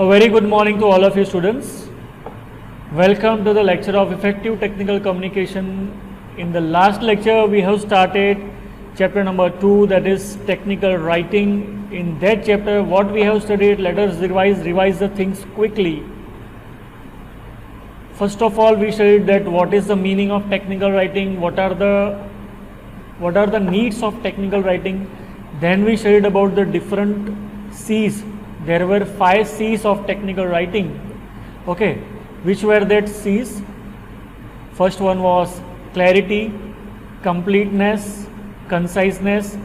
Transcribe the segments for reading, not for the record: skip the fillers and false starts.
A very good morning to all of you students. Welcome to the lecture of effective technical communication. In the last lecture we have started chapter number 2, that is technical writing. In that chapter what we have studied, let us revise the things quickly. First of all, we studied that what is the meaning of technical writing, what are the needs of technical writing. Then we studied about the different C's. There were 5 C's of technical writing. Okay, which were that C's? First one was clarity, completeness, conciseness,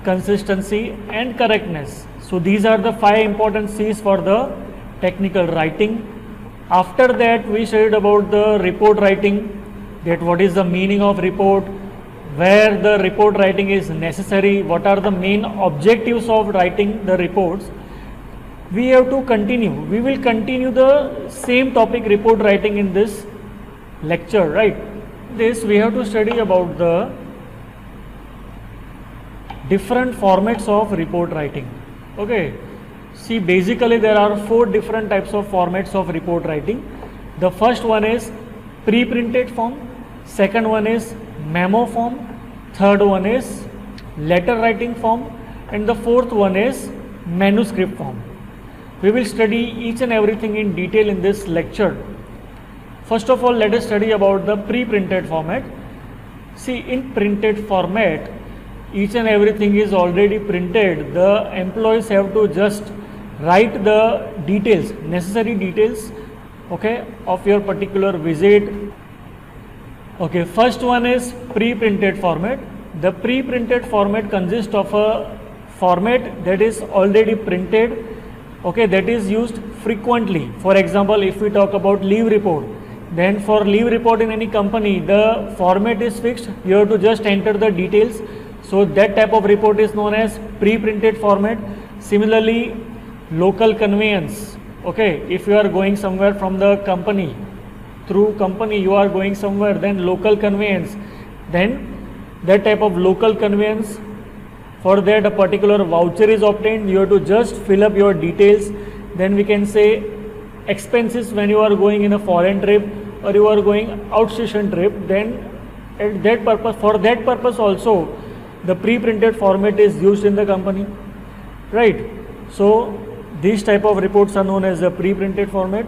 consistency and correctness. So these are the 5 important C's for the technical writing. After that we studied about the report writing, that what is the meaning of report, where the report writing is necessary, what are the main objectives of writing the reports. We have to continue. We will continue the same topic, report writing, in this lecture, right? This we have to study about the different formats of report writing. Okay, see, basically there are 4 different types of formats of report writing. The first one is pre-printed form, second one is memo form, third one is letter writing form, and the fourth one is manuscript form. We will study each and everything in detail in this lecture. First of all, let us study about the pre-printed format. See, in printed format, each and everything is already printed. The employees have to just write the details, necessary details, okay, of your particular visit. Okay, first one is pre-printed format. The pre-printed format consists of a format that is already printed, okay, that is used frequently. For example, if we talk about leave report, then for leave report in any company, the format is fixed. You have to just enter the details. So that type of report is known as pre-printed format. Similarly, local conveyance, okay, if you are going somewhere from the company, through company you are going somewhere, then local conveyance, then that type of local conveyance, for that a particular voucher is obtained, you have to just fill up your details. Then we can say expenses when you are going in a foreign trip or you are going outstation trip, then at that purpose, for that purpose also the pre-printed format is used in the company, right? So these type of reports are known as the pre-printed format.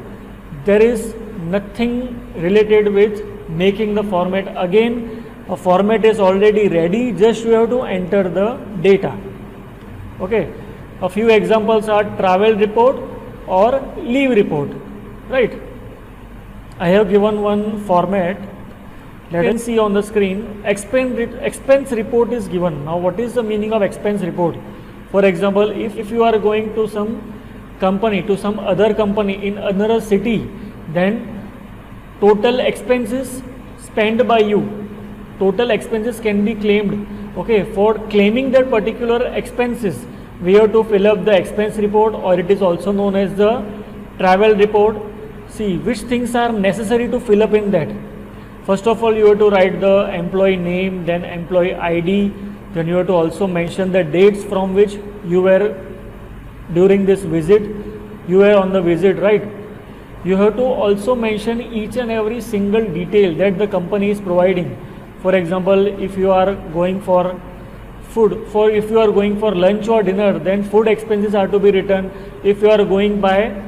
There is nothing related with making the format. Again, a format is already ready, just you have to enter the data. Okay, a few examples are travel report or leave report, right? I have given one format. Let us see on the screen. Expense report is given. Now what is the meaning of expense report? For example, if you are going to some company, to some other company in another city, then total expenses spent by you, total expenses can be claimed. Okay, for claiming that particular expenses, we have to fill up the expense report, or it is also known as the travel report. See, which things are necessary to fill up in that. First of all, you have to write the employee name, then employee ID, then you have to also mention the dates from which you were during this visit, you were on the visit, right? You have to also mention each and every single detail that the company is providing. For example, if you are going for food, if you are going for lunch or dinner, then food expenses are to be written. If you are going by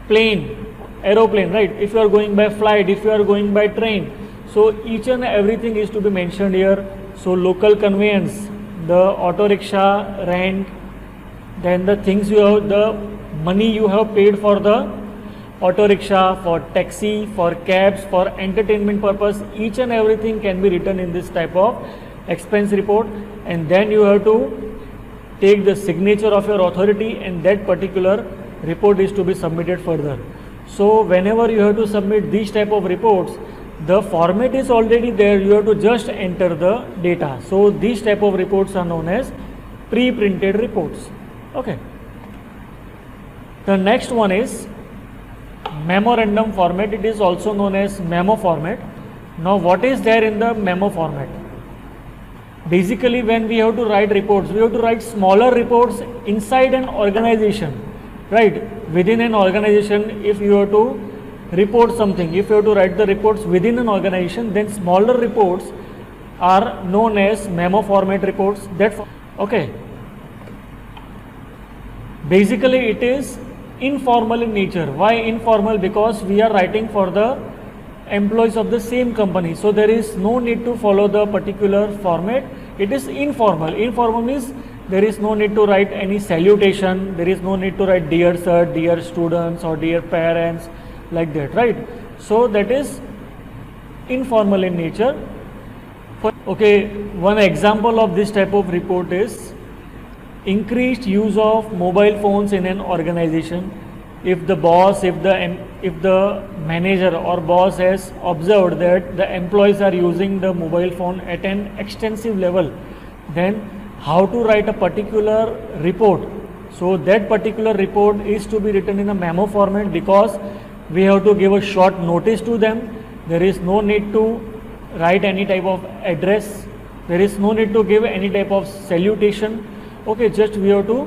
plane, aeroplane, right? If you are going by flight, if you are going by train, so each and everything is to be mentioned here. So local conveyance, the auto rickshaw rent, then the things you have, the money you have paid for the auto rickshaw, for taxi, for cabs, for entertainment purpose, each and everything can be written in this type of expense report. And then you have to take the signature of your authority, and that particular report is to be submitted further. So whenever you have to submit these type of reports, the format is already there, you have to just enter the data. So these type of reports are known as pre-printed reports. Okay, the next one is memorandum format. It is also known as memo format. Now what is there in the memo format? Basically, when we have to write reports, we have to write smaller reports inside an organization. right? Within an organization, if you have to report something, if you have to write the reports within an organization, then smaller reports are known as memo format reports. Okay. Basically, it is informal in nature. Why informal? Because we are writing for the employees of the same company, so there is no need to follow the particular format. It is informal. Informal means there is no need to write any salutation, there is no need to write dear sir, dear students or dear parents, like that, right? So that is informal in nature. Okay, one example of this type of report is increased use of mobile phones in an organization. If the boss, if the manager or boss has observed that the employees are using the mobile phone at an extensive level, then how to write a particular report. So that particular report is to be written in a memo format, because we have to give a short notice to them. There is no need to write any type of address, there is no need to give any type of salutation. Okay, just we have to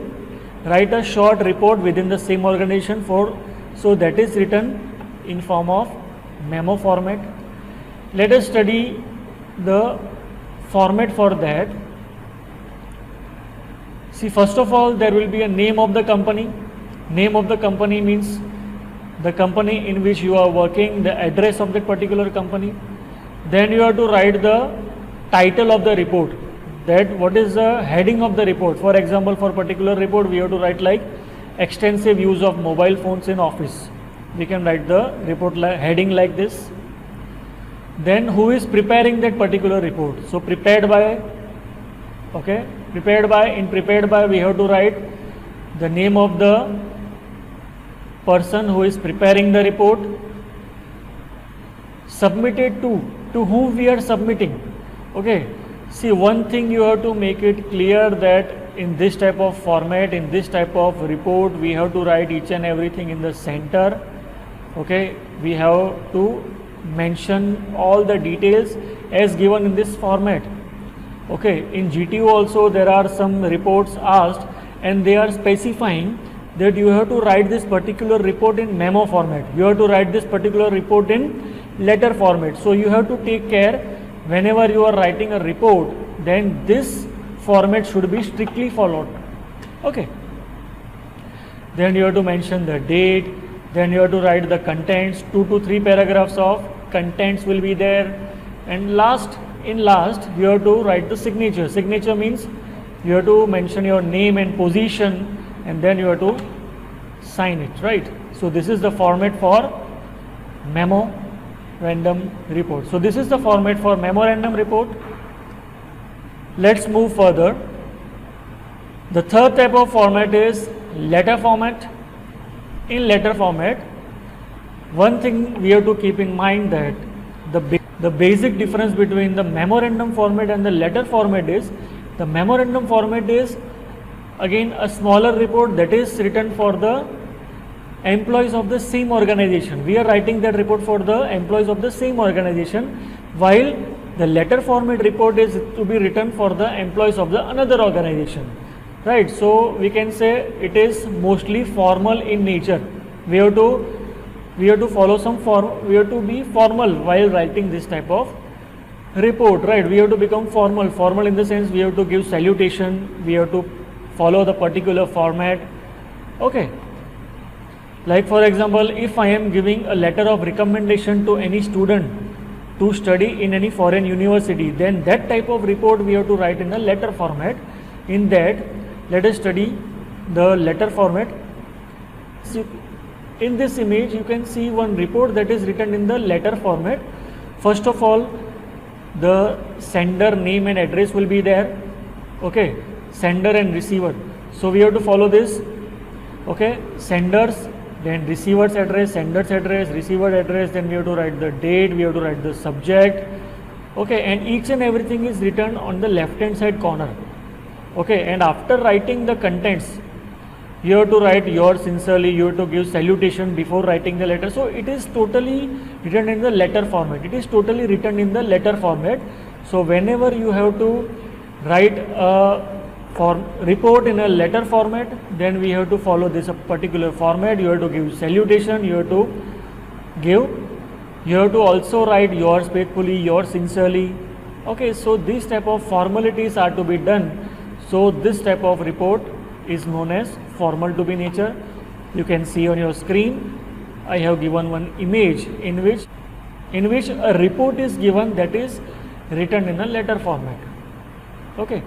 write a short report within the same organization so that is written in form of memo format. Let us study the format for that. See, first of all, there will be a name of the company. Name of the company means the company in which you are working, the address of that particular company. Then you have to write the title of the report, that what is the heading of the report. For example, for particular report we have to write like extensive use of mobile phones in office. We can write the report heading like this. Then who is preparing that particular report? So prepared by, okay, prepared by we have to write the name of the person who is preparing the report. Submitted to whom we are submitting. Okay, see, one thing you have to make it clear that in this type of format, in this type of report, we have to write each and everything in the center. Okay, we have to mention all the details as given in this format. Okay, in GTO also there are some reports asked and they are specifying that you have to write this particular report in memo format, you have to write this particular report in letter format. So you have to take care whenever you are writing a report, then this format should be strictly followed. Okay, then you have to mention the date, then you have to write the contents, 2 to 3 paragraphs of contents will be there, and last you have to write the signature. Signature means you have to mention your name and position, and then you have to sign it, right? So this is the format for memorandum report. So this is the format for memorandum report. Let's move further. The third type of format is letter format. In letter format, one thing we have to keep in mind that the basic difference between the memorandum format and the letter format is, the memorandum format is again a smaller report that is written for the employees of the same organization. We are writing that report for the employees of the same organization, while the letter format report is to be written for the employees of the another organization, right? So we can say it is mostly formal in nature. We have to follow some form, we have to be formal while writing this type of report, right? We have to become formal in the sense we have to give salutation, we have to follow the particular format. Okay, like for example, if I am giving a letter of recommendation to any student to study in any foreign university, then that type of report we have to write in a letter format. In that, let us study the letter format. So, in this image you can see one report that is written in the letter format. First of all, the sender name and address will be there. Okay, sender and receiver. So we have to follow this. Okay, senders, then receiver's address, sender's address, receiver address, then we have to write the date, we have to write the subject. Okay, and each and everything is written on the left hand side corner. Okay, and after writing the contents, you have to write yours sincerely, you have to give salutation before writing the letter. So it is totally written in the letter format. It is totally written in the letter format. So whenever you have to write a report in a letter format, then we have to follow this particular format. You have to give salutation, you have to also write yours faithfully, yours sincerely. Okay, so these type of formalities are to be done. So this type of report is known as formal to be nature. You can see on your screen, I have given one image in which a report is given that is written in a letter format. Okay,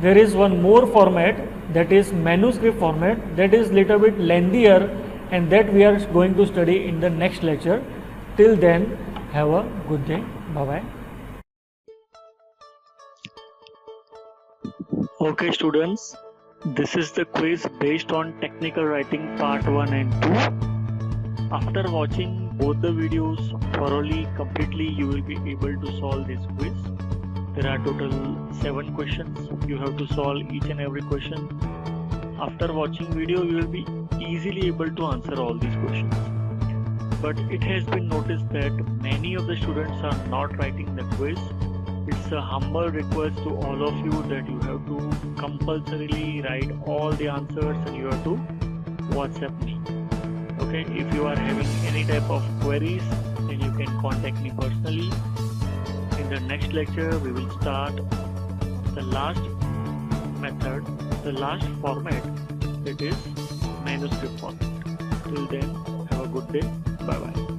there is one more format, that is manuscript format, that is little bit lengthier, and that we are going to study in the next lecture. Till then, have a good day. Bye bye. Okay students, this is the quiz based on technical writing part 1 and 2. After watching both the videos thoroughly, completely, you will be able to solve this quiz. There are total 7 questions. You have to solve each and every question. After watching video, you will be easily able to answer all these questions. But it has been noticed that many of the students are not writing the quiz. It's a humble request to all of you that you have to compulsorily write all the answers and you have to WhatsApp me. Okay, if you are having any type of queries, then you can contact me personally. In the next lecture, we will start the last method, the last format, that is manuscript format. Till then, have a good day. Bye bye.